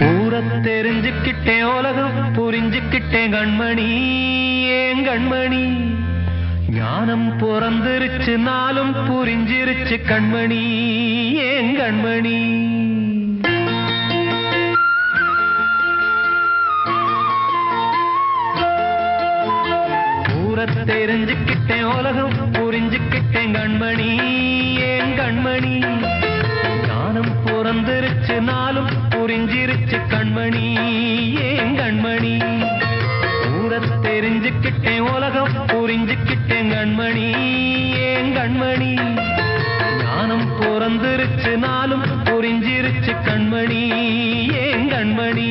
ஊரத் தெரிஞ்சுக்கிட்டேன் உலகம் புரிஞ்சுக்கிட்டேன் கண்மணி ஏன் கண்மணி ஞானம் பிறந்திருச்சு நாளும் புரிஞ்சிருச்சு கண்மணி ஏன் கண்மணி ஊரத் தெரிஞ்சுக்கிட்டேன் உலகம் புரிஞ்சுக்கிட்டேன் கண்மணி ஏன் கண்மணி ஞானம் பிறந்திருச்சு நாளும் புரிஞ்சிருச்சு கண்மணி ஏன் கண்மணி ஊரத் தெரிஞ்சுக்கிட்டேன் உலகம் புரிஞ்சுக்கிட்டேன் கண்மணி ஏன் கண்மணி ஞானம் பிறந்திருச்சு நாளும் புரிஞ்சிருச்சு கண்மணி ஏன் கண்மணி